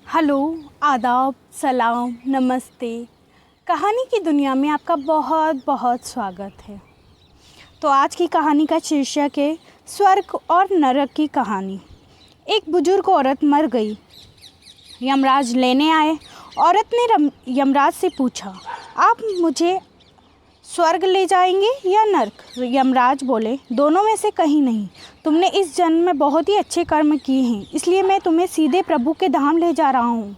Hello, आदाब, सलाम, नमस्ते। कहानी की दुनिया में आपका बहुत बहुत स्वागत है। तो आज की कहानी का शीर्षक है स्वर्ग और नरक की कहानी। एक बुजुर्ग औरत मर गई। यमराज लेने आए। औरत ने यमराज से पूछा, आप मुझे स्वर्ग ले जाएंगे या नरक? यमराज बोले, दोनों में से कहीं नहीं। तुमने इस जन्म में बहुत ही अच्छे कर्म किए हैं, इसलिए मैं तुम्हें सीधे प्रभु के धाम ले जा रहा हूँ।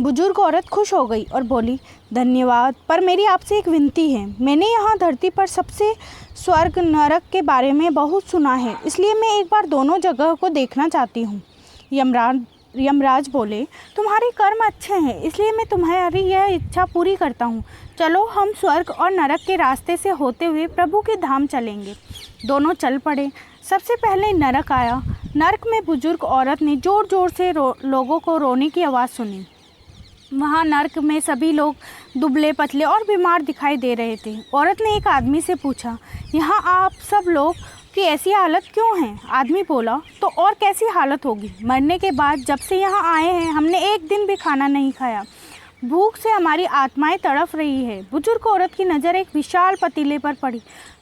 बुजुर्ग औरत खुश हो गई और बोली, धन्यवाद, पर मेरी आपसे एक विनती है। मैंने यहाँ धरती पर सबसे स्वर्ग नरक के बारे में बहुत सुना है, इसलिए मैं एक बार दोनों जगह को देखना चाहती हूँ। यमराज बोले, तुम्हारे कर्म अच्छे हैं, इसलिए मैं तुम्हारी यह इच्छा पूरी करता हूँ। चलो, हम स्वर्ग और नरक के रास्ते से होते हुए प्रभु के धाम चलेंगे। दोनों चल पड़े। सबसे पहले नरक आया। नरक में बुजुर्ग औरत ने ज़ोर ज़ोर से लोगों को रोने की आवाज़ सुनी। वहाँ नरक में सभी लोग दुबले पतले और बीमार दिखाई दे रहे थे। औरत ने एक आदमी से पूछा, यहाँ आप सब लोग की ऐसी हालत क्यों है? आदमी बोला, तो और कैसी हालत होगी? मरने के बाद जब से यहाँ आए हैं हमने एक दिन भी खाना नहीं खाया। भूख से हमारी आत्माएं तड़प रही है। बुजुर्ग औरत की नज़र एक विशाल पतीले पर पड़ी,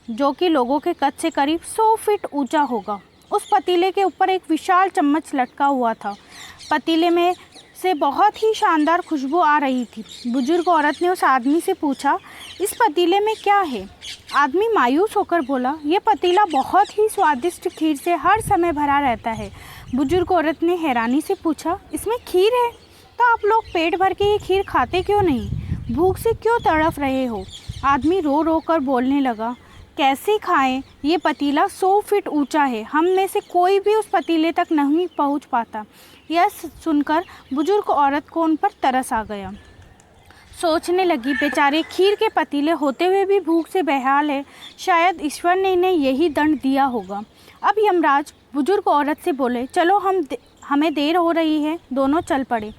जो कि लोगों के कद से करीब 100 फीट ऊंचा होगा। उस पतीले के ऊपर एक विशाल चम्मच लटका हुआ था। पतीले में से बहुत ही शानदार खुशबू आ रही थी। बुजुर्ग औरत ने उस आदमी से पूछा, इस पतीले में क्या है? आदमी मायूस होकर बोला, ये पतीला बहुत ही स्वादिष्ट खीर से हर समय भरा रहता है। बुजुर्ग औरत ने हैरानी से पूछा, इसमें खीर है? तो आप लोग पेट भर के ये खीर खाते क्यों नहीं? भूख से क्यों तड़प रहे हो? आदमी रो रो कर बोलने लगा, कैसे खाएं? ये पतीला 100 फीट ऊंचा है, हम में से कोई भी उस पतीले तक नहीं पहुंच पाता। यह सुनकर बुजुर्ग औरत को उन पर तरस आ गया। सोचने लगी, बेचारे खीर के पतीले होते हुए भी भूख से बेहाल है। शायद ईश्वर ने इन्हें यही दंड दिया होगा। अब यमराज बुजुर्ग औरत से बोले, चलो हमें देर हो रही है। दोनों चल पड़े।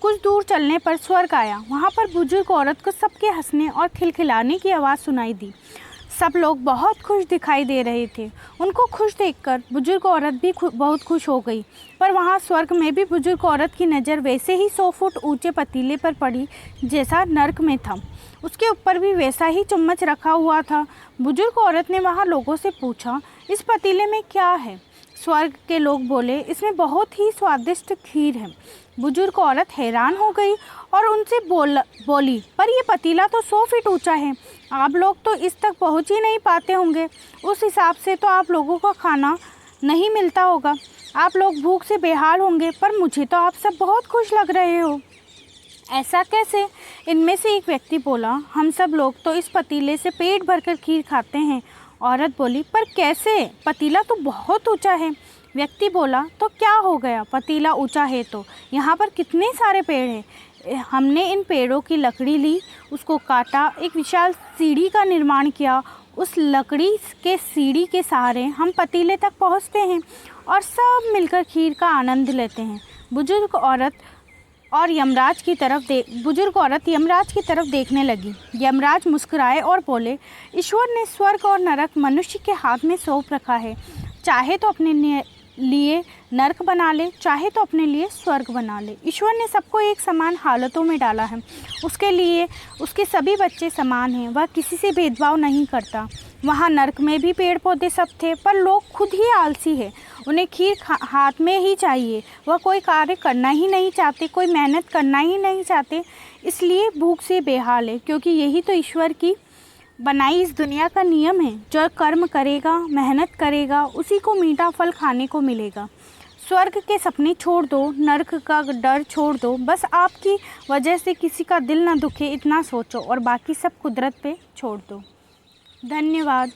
कुछ दूर चलने पर स्वर्ग आया। वहाँ पर बुजुर्ग औरत को सबके हंसने और खिलखिलाने की आवाज़ सुनाई दी। सब लोग बहुत खुश दिखाई दे रहे थे। उनको खुश देखकर बुजुर्ग औरत भी बहुत खुश हो गई। पर वहाँ स्वर्ग में भी बुजुर्ग औरत की नज़र वैसे ही 100 फुट ऊंचे पतीले पर पड़ी जैसा नरक में था। उसके ऊपर भी वैसा ही चम्मच रखा हुआ था। बुजुर्ग औरत ने वहाँ लोगों से पूछा, इस पतीले में क्या है? स्वर्ग के लोग बोले, इसमें बहुत ही स्वादिष्ट खीर है। बुजुर्ग औरत हैरान हो गई और उनसे बोली, पर यह पतीला तो 100 फीट ऊंचा है, आप लोग तो इस तक पहुंच ही नहीं पाते होंगे। उस हिसाब से तो आप लोगों को खाना नहीं मिलता होगा, आप लोग भूख से बेहाल होंगे। पर मुझे तो आप सब बहुत खुश लग रहे हो। ऐसा कैसे? इनमें से एक व्यक्ति बोला, हम सब लोग तो इस पतीले से पेट भरकर खीर खाते हैं। औरत बोली, पर कैसे? पतीला तो बहुत ऊंचा है। व्यक्ति बोला, तो क्या हो गया? पतीला ऊंचा है तो यहाँ पर कितने सारे पेड़ हैं। हमने इन पेड़ों की लकड़ी ली, उसको काटा, एक विशाल सीढ़ी का निर्माण किया। उस लकड़ी के सीढ़ी के सहारे हम पतीले तक पहुँचते हैं और सब मिलकर खीर का आनंद लेते हैं। बुजुर्ग औरत यमराज की तरफ देखने लगी। यमराज मुस्कुराए और बोले, ईश्वर ने स्वर्ग और नरक मनुष्य के हाथ में सौंप रखा है। चाहे तो अपने लिए नरक बना ले, चाहे तो अपने लिए स्वर्ग बना ले। ईश्वर ने सबको एक समान हालतों में डाला है। उसके लिए उसके सभी बच्चे समान हैं। वह किसी से भेदभाव नहीं करता। वहाँ नरक में भी पेड़ पौधे सब थे, पर लोग खुद ही आलसी है। उन्हें खीर हाथ में ही चाहिए। वह कोई कार्य करना ही नहीं चाहते, कोई मेहनत करना ही नहीं चाहते, इसलिए भूख से बेहाल है। क्योंकि यही तो ईश्वर की बनाई इस दुनिया का नियम है। जो कर्म करेगा, मेहनत करेगा, उसी को मीठा फल खाने को मिलेगा। स्वर्ग के सपने छोड़ दो, नरक का डर छोड़ दो। बस आपकी वजह से किसी का दिल ना दुखे, इतना सोचो और बाकी सब कुदरत पे छोड़ दो। धन्यवाद।